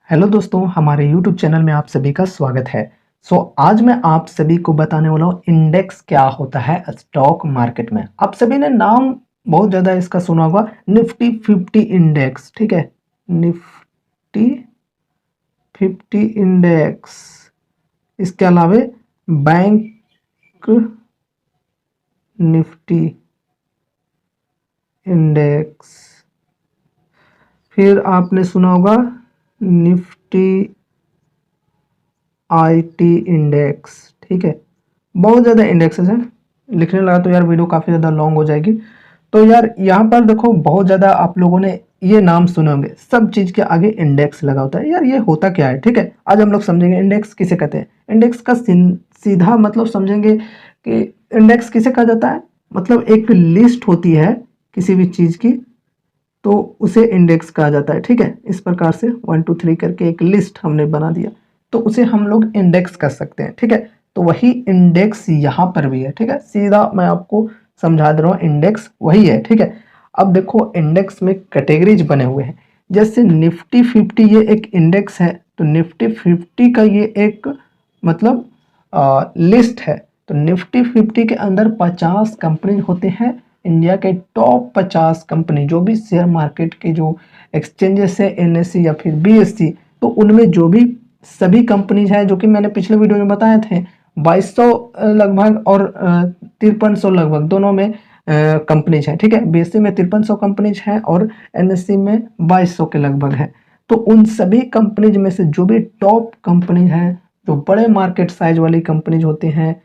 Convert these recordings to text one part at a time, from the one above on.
Hello दोस्तों, हमारे YouTube channel में आप सभी का स्वागत है। आज मैं आप सभी को बताने वाला हूँ इंडेक्स क्या होता है स्टॉक मार्केट में। आप सभी ने नाम बहुत ज़्यादा इसका सुना होगा, निफ्टी 50 इंडेक्स। ठीक है, निफ्टी 50 इंडेक्स। इसके अलावा बैंक निफ्टी इंडेक्स, फिर आपने सुना होगा निफ्टी आईटी इंडेक्स। ठीक है, बहुत ज़्यादा इंडेक्सेस हैं। लिखने लगा तो यार वीडियो काफ़ी ज़्यादा लॉन्ग हो जाएगी। तो यार यहाँ पर देखो, बहुत ज़्यादा आप लोगों ने ये नाम सुने होंगे, सब चीज़ के आगे इंडेक्स लगा होता है। यार ये होता क्या है? ठीक है, आज हम लोग समझेंगे इंडेक्स किसे कहते हैं। इंडेक्स का सीधा मतलब समझेंगे कि इंडेक्स किसे कहा जाता है। मतलब एक लिस्ट होती है किसी भी चीज़ की, तो उसे इंडेक्स कहा जाता है। ठीक है, इस प्रकार से 1 2 3 करके एक लिस्ट हमने बना दिया, तो उसे हम लोग इंडेक्स कर सकते हैं। ठीक है, तो वही इंडेक्स यहाँ पर भी है। ठीक है, सीधा मैं आपको समझा दे रहा हूँ, इंडेक्स वही है। ठीक है, अब देखो इंडेक्स में कैटेगरीज बने हुए हैं। जैसे निफ्टी 50 ये एक इंडेक्स है, तो निफ्टी 50 का ये एक मतलब लिस्ट है। तो निफ्टी 50 के अंदर 50 कंपनी होते हैं, इंडिया के टॉप 50 कंपनी, जो भी शेयर मार्केट के जो एक्सचेंजेस है, एनएससी या फिर बीएससी, तो उनमें जो भी सभी कंपनीज हैं, जो कि मैंने पिछले वीडियो में बताए थे, 2200 लगभग और 5300 लगभग दोनों में कंपनीज हैं। ठीक है, बीएससी में 5300 कंपनीज हैं और एनएससी में 2200 के लगभग है। तो उन सभी कंपनीज में से जो भी टॉप कंपनी है, जो बड़े मार्केट साइज वाली कंपनीज होते हैं,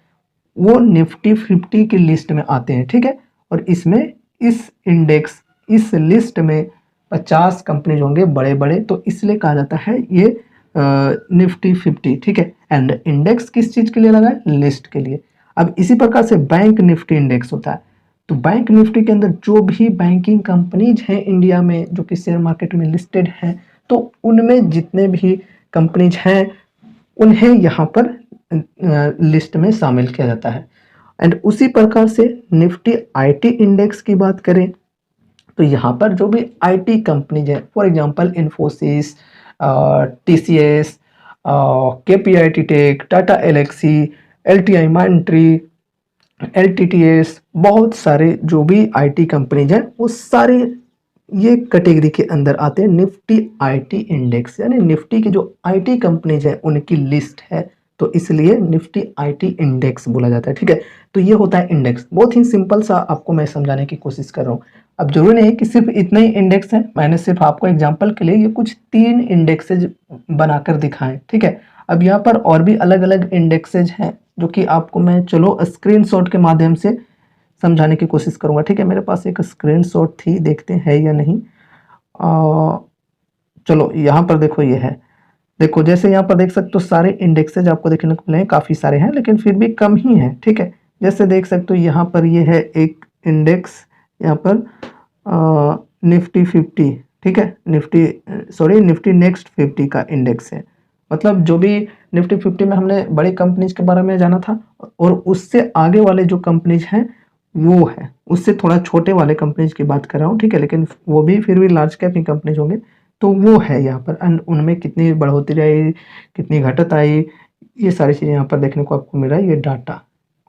वो निफ्टी 50 की लिस्ट में आते हैं। ठीक है, और इसमें इस इंडेक्स इस लिस्ट में 50 कंपनीज होंगे बड़े बड़े, तो इसलिए कहा जाता है ये निफ्टी 50। ठीक है, एंड इंडेक्स किस चीज़ के लिए लगा है? लिस्ट के लिए। अब इसी प्रकार से बैंक निफ्टी इंडेक्स होता है। तो बैंक निफ्टी के अंदर जो भी बैंकिंग कंपनीज हैं इंडिया में, जो कि शेयर मार्केट में लिस्टेड हैं, तो उनमें जितने भी कंपनीज हैं उन्हें यहाँ पर लिस्ट में शामिल किया जाता है। एंड उसी प्रकार से निफ्टी आईटी इंडेक्स की बात करें, तो यहाँ पर जो भी आईटी कंपनीज है, for example Infosys, TCS, KPIT tech, Tata Elxsi, LTI Mindtree, LTTS, बहुत सारे जो भी आईटी कंपनीज हैं, वो सारे ये कैटेगरी के अंदर आते हैं निफ्टी आईटी इंडेक्स। यानी निफ्टी की जो आईटी कंपनीज हैं उनकी लिस्ट है, तो इसलिए निफ्टी आईटी इंडेक्स बोला जाता है। ठीक है, तो ये होता है इंडेक्स। बहुत ही सिंपल सा आपको मैं समझाने की कोशिश कर रहा हूँ। अब जरूरी नहीं कि सिर्फ इतने ही इंडेक्स हैं, मैंने सिर्फ आपको एग्जांपल के लिए ये कुछ 3 इंडेक्सेज बनाकर दिखाएं। ठीक है, अब यहाँ पर और भी अलग अलग इंडेक्सेज हैं, जो कि आपको मैं चलो स्क्रीनशॉट के माध्यम से समझाने की कोशिश करूंगा। ठीक है, मेरे पास एक स्क्रीनशॉट थी, देखते हैं या नहीं। चलो यहाँ पर देखो, ये है। देखो, जैसे यहाँ पर देख सकते हो सारे इंडेक्सेज आपको देखने को मिले हैं, काफ़ी सारे हैं लेकिन फिर भी कम ही हैं। ठीक है, जैसे देख सकते हो यहाँ पर ये है एक इंडेक्स, यहाँ पर निफ्टी 50। ठीक है, निफ्टी नेक्स्ट 50 का इंडेक्स है। मतलब जो भी निफ्टी 50 में हमने बड़ी कंपनीज के बारे में जाना था, और उससे आगे वाले जो कंपनीज हैं वो है, उससे थोड़ा छोटे वाले कंपनीज की बात कर रहा हूँ। ठीक है, लेकिन वो भी फिर भी लार्ज कैप ही कंपनीज होंगे। तो वो है यहाँ पर, एंड उनमें कितनी बढ़ोतरी आई, कितनी घटत आई, ये सारी चीज़ें यहाँ पर देखने को आपको मिल रहा है, ये डाटा।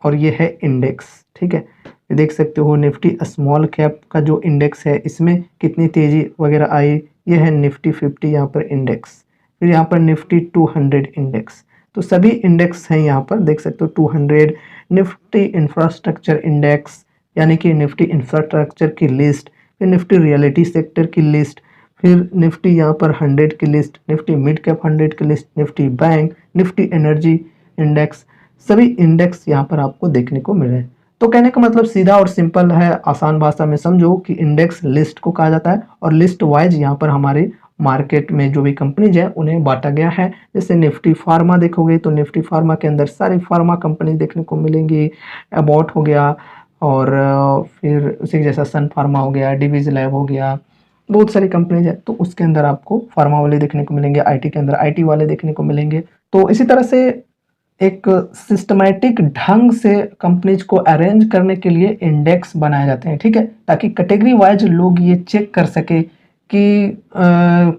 और ये है इंडेक्स। ठीक है, ये देख सकते हो निफ्टी स्मॉल कैप का जो इंडेक्स है, इसमें कितनी तेज़ी वगैरह आई, ये है निफ्टी 50 यहाँ पर इंडेक्स। फिर यहाँ पर निफ्टी 200 इंडेक्स। तो सभी इंडेक्स हैं यहाँ पर, देख सकते हो 200। निफ्टी इंफ्रास्ट्रक्चर इंडेक्स, यानी कि निफ्टी इंफ्रास्ट्रक्चर की लिस्ट। फिर निफ्टी रियलिटी सेक्टर की लिस्ट। फिर निफ्टी यहाँ पर 100 की लिस्ट, निफ्टी मिड कैप 100 की list, Nifty bank, Nifty energy index. सभी इंडेक्स यहाँ पर आपको देखने को मिल रहे हैं। तो कहने का मतलब सीधा और सिंपल है, आसान भाषा में समझो कि इंडेक्स लिस्ट को कहा जाता है, और लिस्ट वाइज यहाँ पर हमारे मार्केट में जो भी कंपनीज है उन्हें बांटा गया है। जैसे निफ्टी फार्मा देखोगे तो निफ्टी फार्मा के अंदर सारी फार्मा कंपनी देखने को मिलेंगी। अबॉट हो गया, और फिर उसी जैसा सन फार्मा हो गया, डिवीज लैब हो गया, बहुत सारी कंपनीज है, तो उसके अंदर आपको फार्मा वाले देखने को मिलेंगे, आईटी के अंदर आईटी वाले देखने को मिलेंगे। तो इसी तरह से एक सिस्टमैटिक ढंग से कंपनीज को अरेंज करने के लिए इंडेक्स बनाए जाते हैं। ठीक है, ताकि कैटेगरी वाइज लोग ये चेक कर सके कि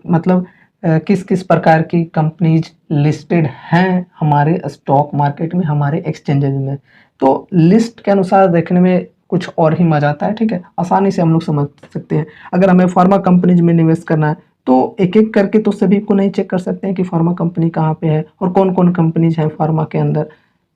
मतलब किस किस प्रकार की कंपनीज लिस्टेड हैं हमारे स्टॉक मार्केट में, हमारे एक्सचेंजेज में। तो लिस्ट के अनुसार देखने में कुछ और ही मजा आता है, ठीक है, आसानी से हम लोग समझ सकते हैं। अगर हमें फार्मा कंपनीज में निवेश करना है तो एक एक करके तो सभी को नहीं चेक कर सकते हैं कि फार्मा कंपनी कहाँ पे है और कौन कौन कंपनीज हैं फार्मा के अंदर।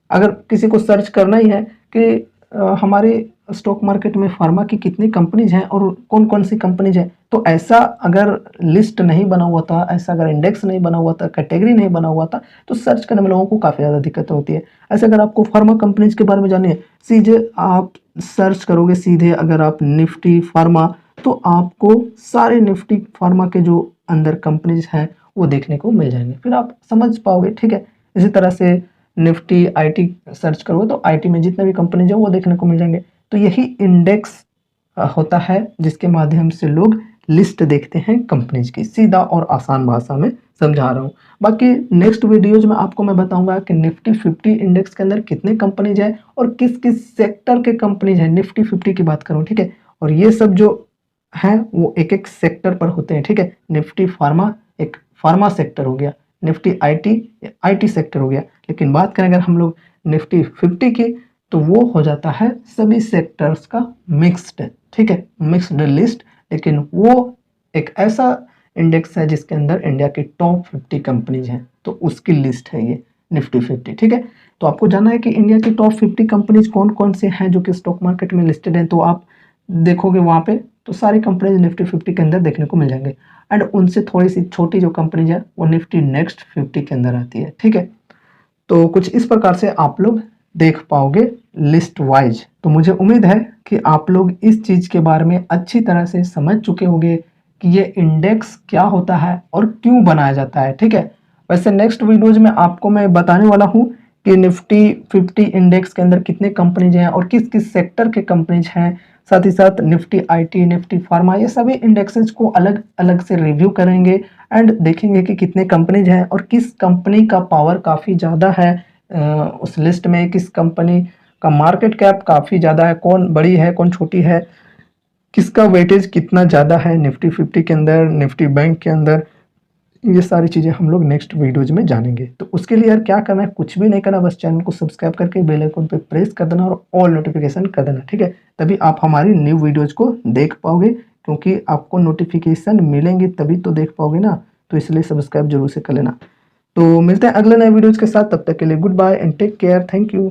अगर किसी को सर्च करना ही है कि हमारे स्टॉक मार्केट में फार्मा की कितनी कंपनीज हैं और कौन कौन सी कंपनीज हैं, तो ऐसा अगर लिस्ट नहीं बना हुआ था, ऐसा अगर इंडेक्स नहीं बना हुआ था, कैटेगरी नहीं बना हुआ था, तो सर्च करने में लोगों को काफ़ी ज़्यादा दिक्कत होती है। ऐसे अगर आपको फार्मा कंपनीज के बारे में जाननी है, सीधे आप सर्च करोगे, सीधे अगर आप निफ्टी फार्मा, तो आपको सारे निफ्टी फार्मा के जो अंदर कंपनीज हैं वो देखने को मिल जाएंगे, फिर आप समझ पाओगे, ठीक है। इसी तरह से निफ्टी आईटी सर्च करोगे तो आईटी में जितने भी कंपनीज हैं वो देखने को मिल जाएंगे। तो यही इंडेक्स होता है जिसके माध्यम से लोग लिस्ट देखते हैं कंपनीज की। सीधा और आसान भाषा में समझा रहा हूँ। बाकी नेक्स्ट वीडियोज में आपको मैं बताऊंगा कि निफ्टी 50 इंडेक्स के अंदर कितने कंपनीज हैं और किस किस सेक्टर के कंपनीज हैं, निफ्टी 50 की बात करूँ, ठीक है। और ये सब जो हैं वो एक एक सेक्टर पर होते हैं, ठीक है। निफ्टी फार्मा एक फार्मा सेक्टर हो गया, निफ्टी आईटी आईटी सेक्टर हो गया। लेकिन बात करें अगर हम लोग निफ्टी 50 की, तो वो हो जाता है सभी सेक्टर्स का मिक्स्ड, ठीक है, मिक्स्ड लिस्ट। लेकिन वो एक ऐसा इंडेक्स है जिसके अंदर इंडिया की टॉप 50 कंपनीज हैं, तो उसकी लिस्ट है ये निफ्टी 50, ठीक है। तो आपको जानना है कि इंडिया की टॉप 50 कंपनीज कौन कौन से हैं जो कि स्टॉक मार्केट में लिस्टेड हैं, तो आप देखोगे वहाँ पे तो सारी कंपनीज निफ्टी 50 के अंदर देखने को मिल जाएंगे। एंड उनसे थोड़ी सी छोटी जो कंपनीज है वो निफ्टी नेक्स्ट 50 के अंदर आती है, ठीक है। तो कुछ इस प्रकार से आप लोग देख पाओगे लिस्ट वाइज। तो मुझे उम्मीद है कि आप लोग इस चीज़ के बारे में अच्छी तरह से समझ चुके होंगे कि ये इंडेक्स क्या होता है और क्यों बनाया जाता है, ठीक है। वैसे नेक्स्ट वीडियोज में आपको मैं बताने वाला हूँ कि निफ्टी 50 इंडेक्स के अंदर कितने कंपनीज हैं और किस किस सेक्टर के कंपनीज हैं। साथ ही साथ निफ्टी आईटी, निफ्टी फार्मा, ये सभी इंडेक्सेस को अलग अलग से रिव्यू करेंगे एंड देखेंगे कि कितने कंपनीज हैं और किस कंपनी का पावर काफ़ी ज़्यादा है उस लिस्ट में, किस कंपनी का मार्केट कैप काफ़ी ज़्यादा है, कौन बड़ी है कौन छोटी है, किसका वेटेज कितना ज़्यादा है निफ्टी 50 के अंदर, निफ्टी बैंक के अंदर। ये सारी चीज़ें हम लोग नेक्स्ट वीडियोज में जानेंगे। तो उसके लिए यार क्या करना है, कुछ भी नहीं करना, बस चैनल को सब्सक्राइब करके बेल आइकन पे प्रेस कर देना और ऑल नोटिफिकेशन कर देना, ठीक है। तभी आप हमारी न्यू वीडियोज को देख पाओगे, क्योंकि आपको नोटिफिकेशन मिलेंगे तभी तो देख पाओगे ना। तो इसलिए सब्सक्राइब जरूर से कर लेना। तो मिलते हैं अगले नए वीडियोज के साथ, तब तक के लिए good bye and take care, thank you.